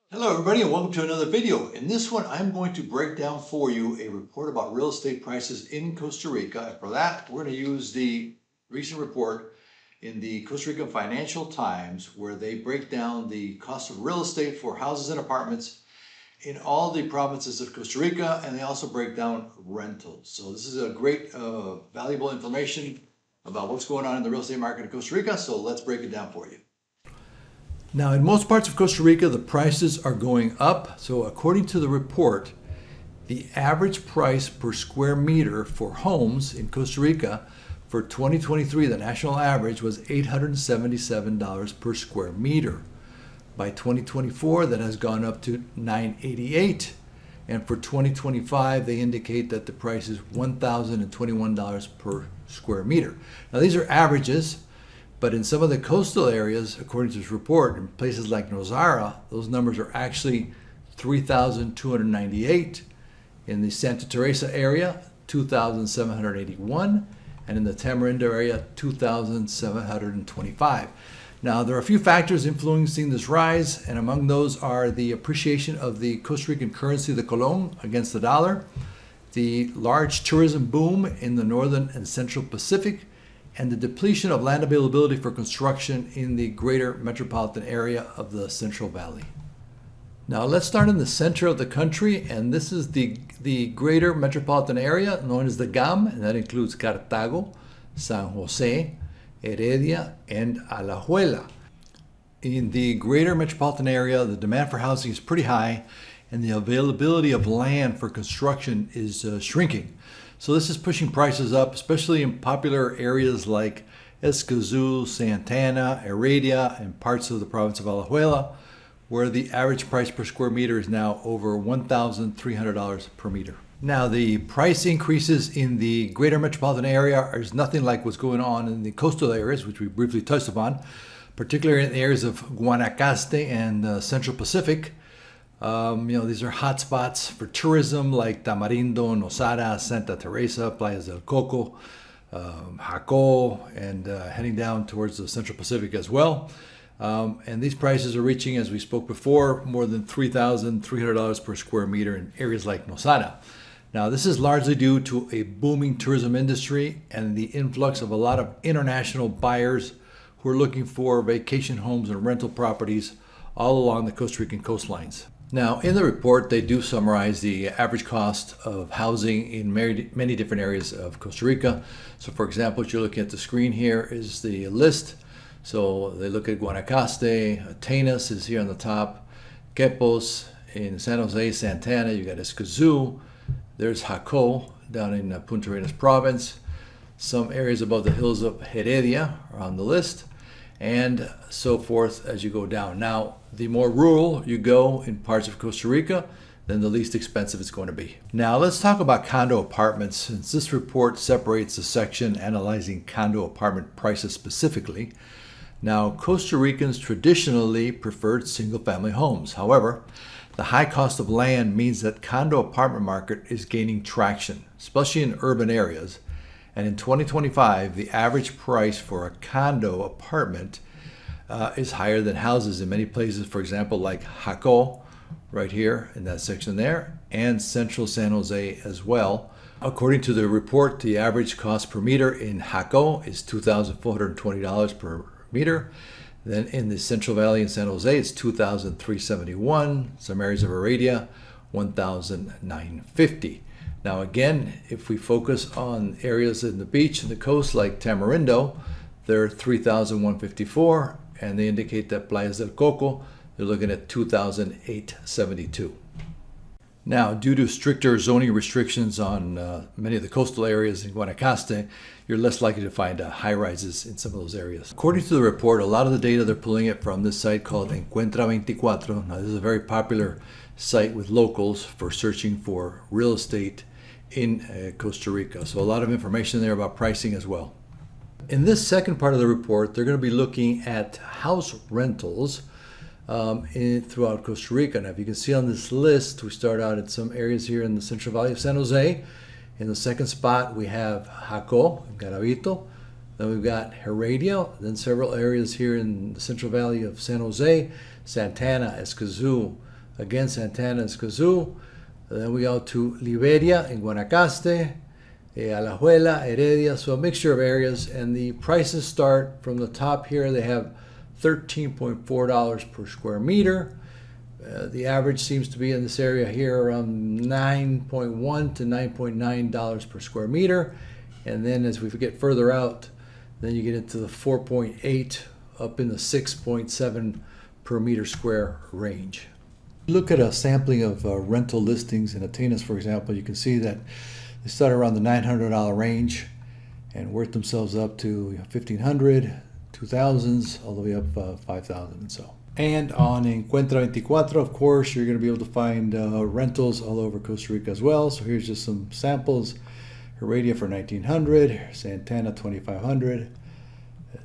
Hello everybody and welcome to another video. In this one I'm going to break down for you a report about real estate prices in Costa Rica. And for that we're going to use the recent report in the Costa Rica Financial Times where they break down the cost of real estate for houses and apartments in all the provinces of Costa Rica, and they also break down rentals. So this is a great valuable information about what's going on in the real estate market in Costa Rica. So let's break it down for you. Now, in most parts of Costa Rica, the prices are going up. So according to the report, the average price per square meter for homes in Costa Rica for 2023, the national average was $877 per square meter. By 2024, that has gone up to $988. And for 2025, they indicate that the price is $1,021 per square meter. Now, these are averages. But in some of the coastal areas, according to this report, in places like Nosara, those numbers are actually $3,298. In the Santa Teresa area, $2,781. And in the Tamarindo area, $2,725. Now, there are a few factors influencing this rise, and among those are the appreciation of the Costa Rican currency, the colón, against the dollar, the large tourism boom in the northern and central Pacific, and the depletion of land availability for construction in the greater metropolitan area of the Central Valley. Now let's start in the center of the country, and this is the greater metropolitan area known as the GAM, and that includes Cartago, San Jose, Heredia, and Alajuela. In the greater metropolitan area, the demand for housing is pretty high, and the availability of land for construction is shrinking. So this is pushing prices up, especially in popular areas like Escazú, Santana, Heredia, and parts of the province of Alajuela, where the average price per square meter is now over $1,300 per meter. Now, the price increases in the greater metropolitan area is nothing like what's going on in the coastal areas, which we briefly touched upon, particularly in the areas of Guanacaste and Central Pacific. These are hot spots for tourism like Tamarindo, Nosara, Santa Teresa, Playas del Coco, Jaco, and heading down towards the Central Pacific as well. And these prices are reaching, as we spoke before, more than $3,300 per square meter in areas like Nosara. Now, this is largely due to a booming tourism industry and the influx of a lot of international buyers who are looking for vacation homes and rental properties all along the Costa Rican coastlines. Now, in the report, they do summarize the average cost of housing in many different areas of Costa Rica. So, for example, what you're looking at the screen here is the list. So they look at Guanacaste, Atenas is here on the top, Quepos, in San Jose, Santana, you got Escazú, there's Jaco down in Punta Arenas province, some areas above the hills of Heredia are on the list, and so forth as you go down. Now, the more rural you go in parts of Costa Rica, then the least expensive it's going to be. Now, let's talk about condo apartments, since this report separates the section analyzing condo apartment prices specifically. Now, Costa Ricans traditionally preferred single-family homes. However, the high cost of land means that condo apartment market is gaining traction, especially in urban areas. And in 2025, the average price for a condo apartment is higher than houses in many places, for example, like Jaco, right here in that section there, and central San Jose as well. According to the report, the average cost per meter in Jaco is $2,420 per meter. Then in the Central Valley in San Jose, it's $2,371. Some areas of Heredia, $1,950. Now again, if we focus on areas in the beach and the coast like Tamarindo, they're $3,154, and they indicate that Playas del Coco, they're looking at $2,872. Now, due to stricter zoning restrictions on many of the coastal areas in Guanacaste, you're less likely to find high-rises in some of those areas. According to the report, a lot of the data, they're pulling it from this site called Encuentra 24. Now, this is a very popular site with locals for searching for real estate in Costa Rica. So a lot of information there about pricing as well. In this second part of the report, they're going to be looking at house rentals throughout Costa Rica. Now, if you can see on this list, we start out at some areas here in the Central Valley of San Jose. In the second spot, we have Jaco, Garavito. Then we've got Heredia, then several areas here in the Central Valley of San Jose, Santana, Escazú, Again, Santa Ana, Escazú. Then we go to Liberia in Guanacaste, Alajuela, Heredia, so a mixture of areas. And the prices start from the top here. They have $13.4 per square meter. The average seems to be in this area here around $9.1 to $9.9 per square meter. And then as we get further out, then you get into the 4.8 up in the 6.7 per meter square range. Look at a sampling of rental listings in Atenas, for example. You can see that they start around the $900 range and work themselves up to $1,500, $2,000s, all the way up $5,000 and so. And on Encuentra 24, of course, you're going to be able to find rentals all over Costa Rica as well. So here's just some samples. Heredia for $1,900, Santana $2,500,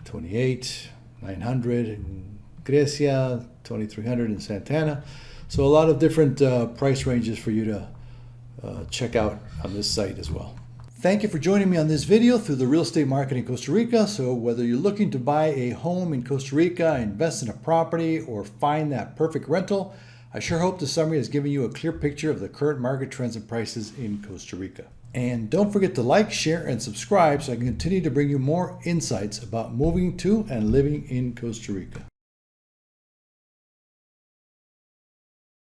$2,800, $900 in Grecia, $2,300 in Santana. So a lot of different price ranges for you to check out on this site as well. Thank you for joining me on this video through the real estate market in Costa Rica. So whether you're looking to buy a home in Costa Rica, invest in a property, or find that perfect rental, I sure hope this summary has given you a clear picture of the current market trends and prices in Costa Rica. And don't forget to like, share, and subscribe so I can continue to bring you more insights about moving to and living in Costa Rica.